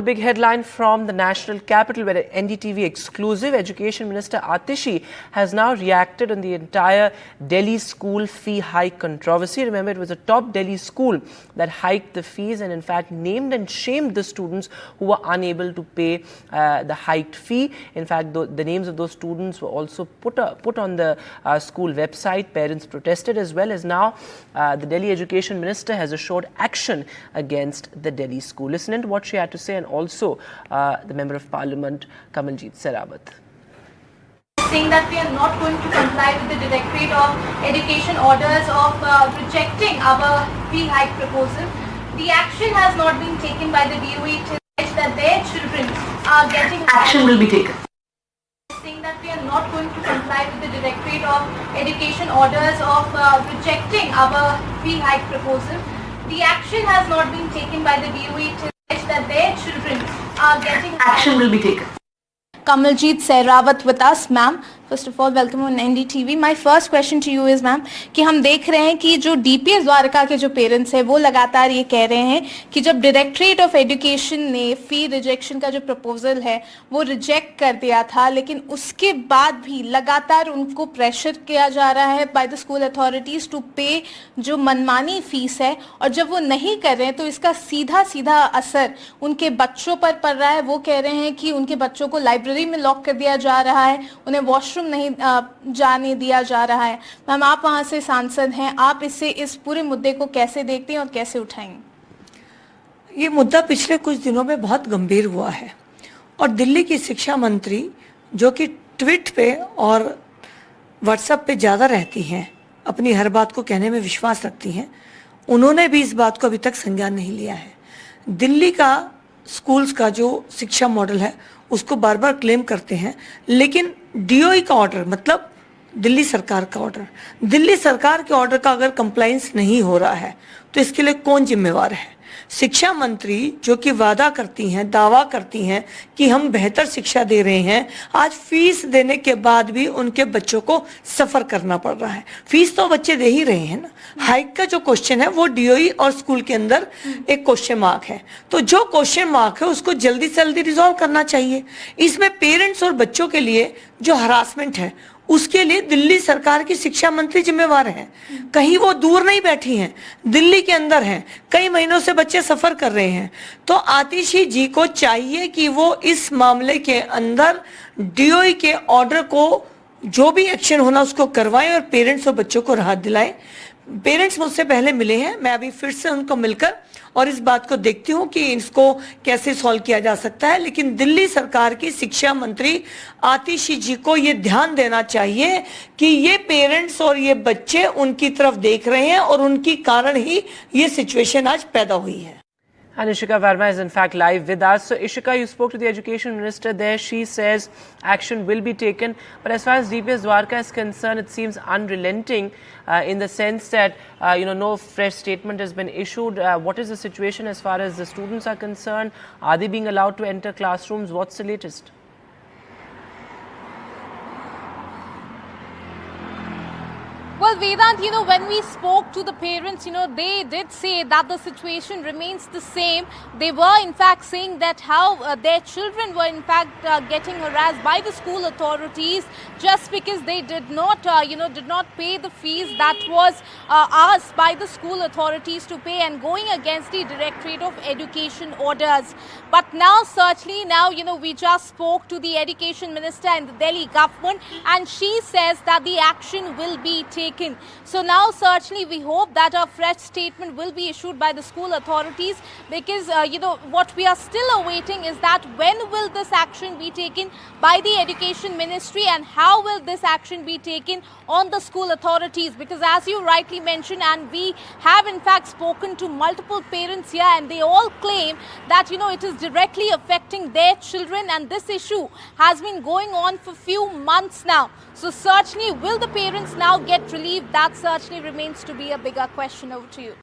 The big headline from the national capital, where NDTV exclusive, Education Minister Atishi has now reacted on the entire Delhi school fee hike controversy. Remember, it was a top Delhi school that hiked the fees and in fact named and shamed the students who were unable to pay the hiked fee. In fact, the names of those students were also put on the school website. Parents protested, as well as now the Delhi Education Minister has assured action against the Delhi school. Listen to what she had to say, and also the Member of Parliament Kamaljit Sehrawat. Saying that we are not going to comply with the Directorate of Education orders of rejecting our fee hike proposal. The action has not been taken by the DOE to allege that their children are getting action will be taken. Saying that we are not going to comply with the Directorate of Education orders of rejecting our fee hike proposal. The action has not been taken by the DOE to allege that their children are getting action will be taken. Kamaljit Sehrawat with us, ma'am. First of all, welcome on NDTV. My first question to you is, ma'am, कि हम देख रहे हैं कि जो DPS Dwarka के जो parents हैं वो लगातार ये कह रहे हैं कि जब डायरेक्टरेट ऑफ एजुकेशन ने फी रिजेक्शन का जो प्रपोजल है वो रिजेक्ट कर दिया था, लेकिन उसके बाद भी लगातार उनको प्रेशर किया जा रहा है by the school authorities to pay जो मनमानी फीस है, और जब वो नहीं कर रहे हैं तो इसका सीधा सीधा असर उनके बच्चों पर पड़ रहा है। वो कह रहे हैं कि उनके बच्चों को लाइब्रेरी में लॉक कर दिया जा रहा है, उन्हें वॉशरूम नहीं जाने दिया जा रहा है। मैम, आप वहां से सांसद हैं, आप इस पूरे मुद्दे को कैसे देखते हैं और कैसे उठाएंगे? ये मुद्दा पिछले कुछ दिनों में बहुत गंभीर हुआ है और दिल्ली की शिक्षा मंत्री, जो कि ट्वीट पे और व्हाट्सएप पे ज़्यादा रहती हैं, अपनी हर बात को कहने में विश्वास रखती हैं, उन्होंने भी इस बात को अभी तक संज्ञान नहीं लिया है। दिल्ली का स्कूल्स का जो शिक्षा मॉडल है उसको बार बार क्लेम करते हैं, लेकिन DOE का ऑर्डर, मतलब दिल्ली सरकार का ऑर्डर, दिल्ली सरकार के ऑर्डर का अगर कंप्लायंस नहीं हो रहा है तो इसके लिए कौन जिम्मेवार है? शिक्षा मंत्री, जो कि वादा करती हैं, दावा करती हैं कि हम बेहतर शिक्षा दे रहे हैं, आज फीस देने के बाद भी उनके बच्चों को सफ़र करना पड़ रहा है। फीस तो बच्चे दे ही रहे हैं ना। हाइक का जो क्वेश्चन है वो DOE और स्कूल के अंदर एक क्वेश्चन मार्क है, तो जो क्वेश्चन मार्क है उसको जल्दी से जल्दी रिजॉल्व करना चाहिए। इसमें पेरेंट्स और बच्चों के लिए जो हरासमेंट है उसके लिए दिल्ली सरकार की शिक्षा मंत्री जिम्मेवार हैं। कहीं वो दूर नहीं बैठी हैं, दिल्ली के अंदर हैं, कई महीनों से बच्चे सफर कर रहे हैं। तो आतिशी जी को चाहिए कि वो इस मामले के अंदर DOE के ऑर्डर को जो भी एक्शन होना उसको करवाएं और पेरेंट्स और बच्चों को राहत दिलाएं। पेरेंट्स मुझसे पहले मिले हैं, मैं अभी फिर से उनको मिलकर और इस बात को देखती हूँ कि इसको कैसे सॉल्व किया जा सकता है। लेकिन दिल्ली सरकार की शिक्षा मंत्री आतिशी जी को ये ध्यान देना चाहिए कि ये पेरेंट्स और ये बच्चे उनकी तरफ देख रहे हैं और उनकी कारण ही ये सिचुएशन आज पैदा हुई है। And Ishika Verma is in fact live with us. So Ishika, you spoke to the Education Minister there. She says action will be taken. But as far as DPS Dwarka is concerned, it seems unrelenting in the sense that, no fresh statement has been issued. What is the situation as far as the students are concerned? Are they being allowed to enter classrooms? What's the latest? Well, Vedant, when we spoke to the parents, they did say that the situation remains the same. They were, in fact, saying that how their children were, in fact, getting harassed by the school authorities just because they did not pay the fees that was asked by the school authorities to pay, and going against the Directorate of Education orders. But now, certainly, we just spoke to the Education Minister and the Delhi government, and she says that the action will be taken. So now certainly we hope that a fresh statement will be issued by the school authorities, because what we are still awaiting is that when will this action be taken by the Education Ministry, and how will this action be taken on the school authorities? Because as you rightly mentioned, and we have in fact spoken to multiple parents here, and they all claim that it is directly affecting their children, and this issue has been going on for few months now. So certainly will the parents now get relief? That certainly remains to be a bigger question. Over to you.